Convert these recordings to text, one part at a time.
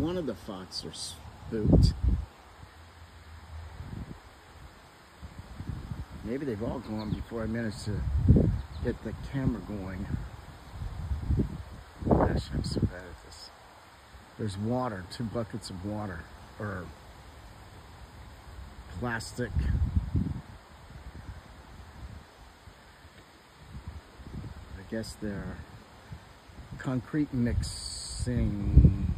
one of the fox are spooked. Maybe they've all gone before I managed to get the camera going. Gosh, I'm so bad at this. There's water, 2 buckets of water, or plastic. I guess they're concrete mixing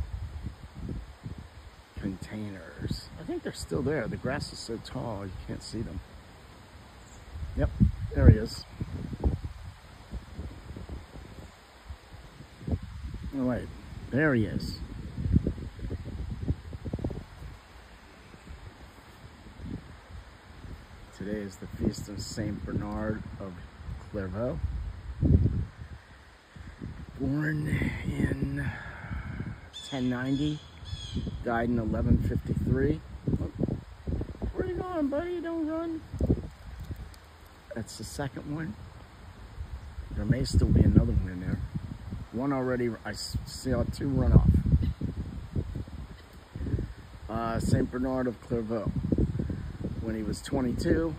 containers. I think they're still there. The grass is so tall you can't see them. Yep, there he is. Oh wait, there he is. Today is the feast of Saint Bernard of Clairvaux. Born in 1090, died in 1153. Oh, where are you going, buddy? Don't run. That's the second one. There may still be another one in there. One already, I saw 2 run off. Saint Bernard of Clairvaux, when he was 22,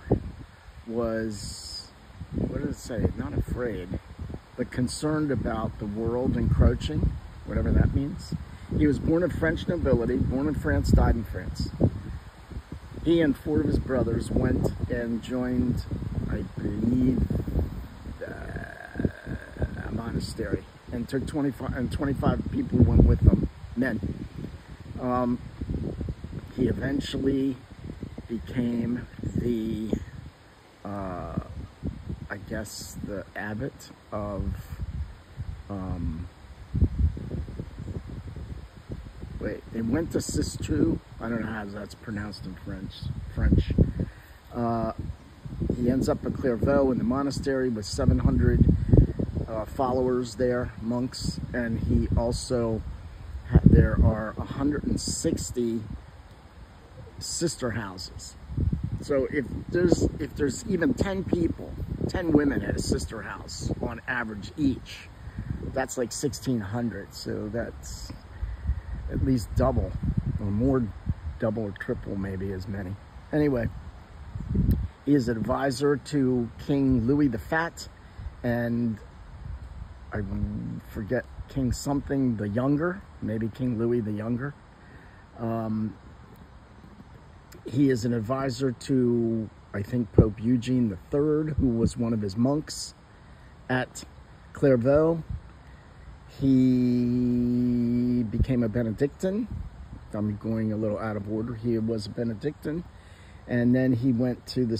was, what did it say? Not afraid, but concerned about the world encroaching, whatever that means. He was born of French nobility, born in France, died in France. He and 4 of his brothers went and joined, I believe, a monastery, and took 25 people went with them, men. He eventually became the, I guess, the abbot of, wait, they went to Sistrou. I don't know how that's pronounced in French. He ends up at Clairvaux in the monastery with 700 followers there, monks, and he also, there are 160 sister houses. So if there's even 10 people, 10 women at a sister house on average each, that's like 1,600. So that's at least double, or more, double or triple maybe as many. Anyway, he is an advisor to King Louis the Fat, and I forget, King something the Younger, maybe King Louis the Younger. He is an advisor to, I think, Pope Eugene III, who was one of his monks at Clairvaux. He became a Benedictine. I'm going a little out of order. He was a Benedictine. And then he went to the,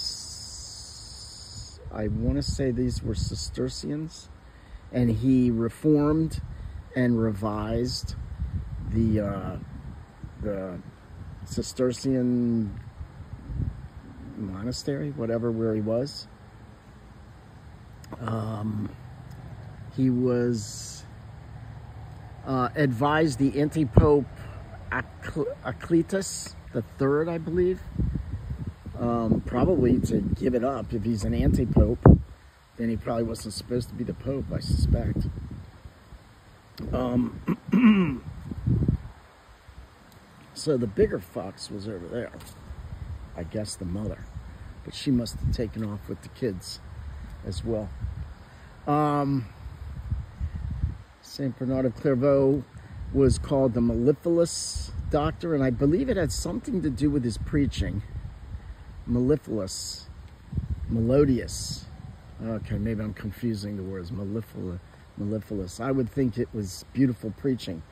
I want to say these were Cistercians. And he reformed and revised the Cistercian monastery, whatever, where he was. He was advised the anti-pope Acletus III, I believe, probably to give it up. If he's an anti-pope, then he probably wasn't supposed to be the pope, I suspect. So the bigger fox was over there. I guess the mother. But she must have taken off with the kids as well. Saint Bernard of Clairvaux was called the Mellifluous Doctor, and I believe it had something to do with his preaching. Mellifluous. Melodious. Okay, maybe I'm confusing the words. Mellifluous. I would think it was beautiful preaching.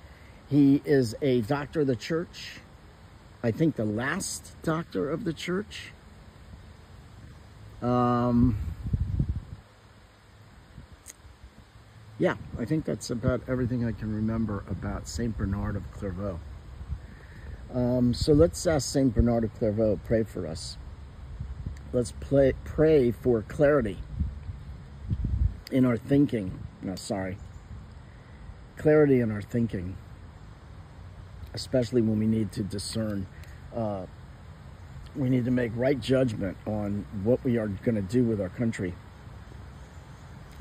He is a doctor of the church. I think the last doctor of the church. Yeah, I think that's about everything I can remember about Saint Bernard of Clairvaux. So let's ask Saint Bernard of Clairvaux, pray for us. Let's pray for clarity in our thinking. No, sorry. Clarity in our thinking, especially when we need to discern. We need to make right judgment on what we are going to do with our country,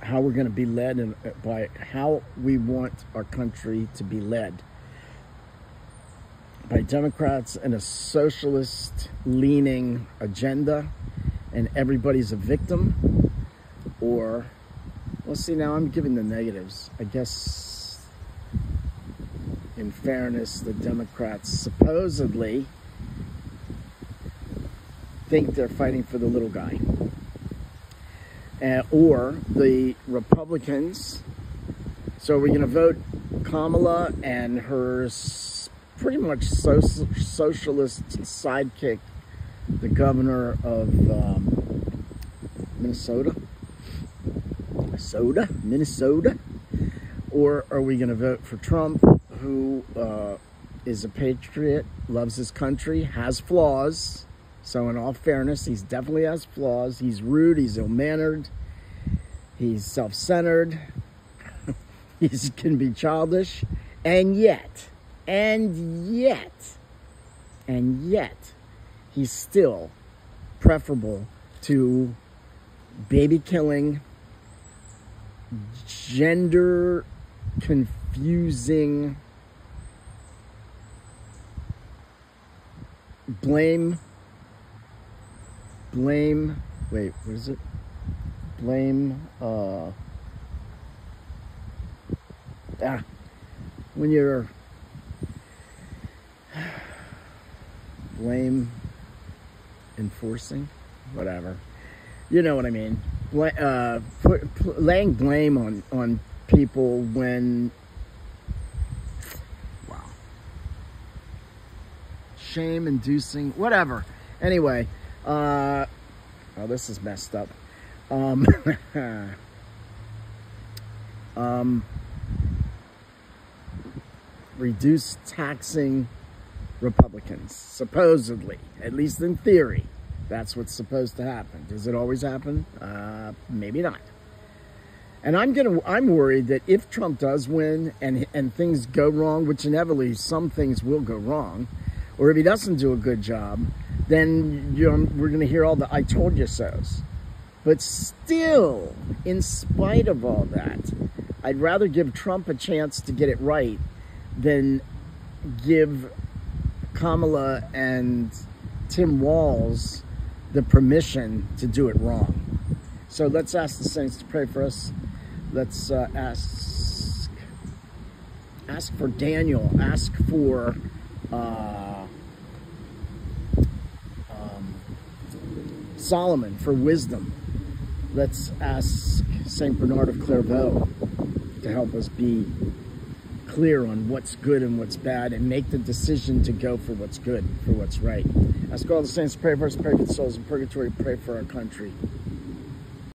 how we're going to be led, and by how we want our country to be led. by Democrats and a socialist-leaning agenda, and everybody's a victim, or, well, see, now I'm giving the negatives. I guess, in fairness, the Democrats supposedly think they're fighting for the little guy. Or the Republicans. So we're going to vote Kamala and her pretty much socialist sidekick, the governor of Minnesota. Or are we going to vote for Trump, who is a patriot, loves his country, has flaws. So in all fairness, he definitely has flaws. He's rude, he's ill-mannered, he's self-centered, he can be childish, and yet, he's still preferable to baby-killing, gender-confusing, wait, what is it? When you're blame enforcing, whatever. You know what I mean. Laying blame on people when, wow, shame-inducing, whatever. Anyway, oh, this is messed up. Reduce taxing Republicans, supposedly, at least in theory. That's what's supposed to happen. Does it always happen? Maybe not. And I'm worried that if Trump does win and things go wrong, which inevitably some things will go wrong, or if he doesn't do a good job, then we're going to hear all the "I told you so's." But still, in spite of all that, I'd rather give Trump a chance to get it right than give Kamala and Tim Walz the permission to do it wrong. So let's ask the saints to pray for us. Let's ask for Daniel. Ask for Solomon for wisdom. Let's ask Saint Bernard of Clairvaux to help us be clear on what's good and what's bad, and make the decision to go for what's good, for what's right. Ask all the saints to pray for us, pray for the souls in purgatory, pray for our country.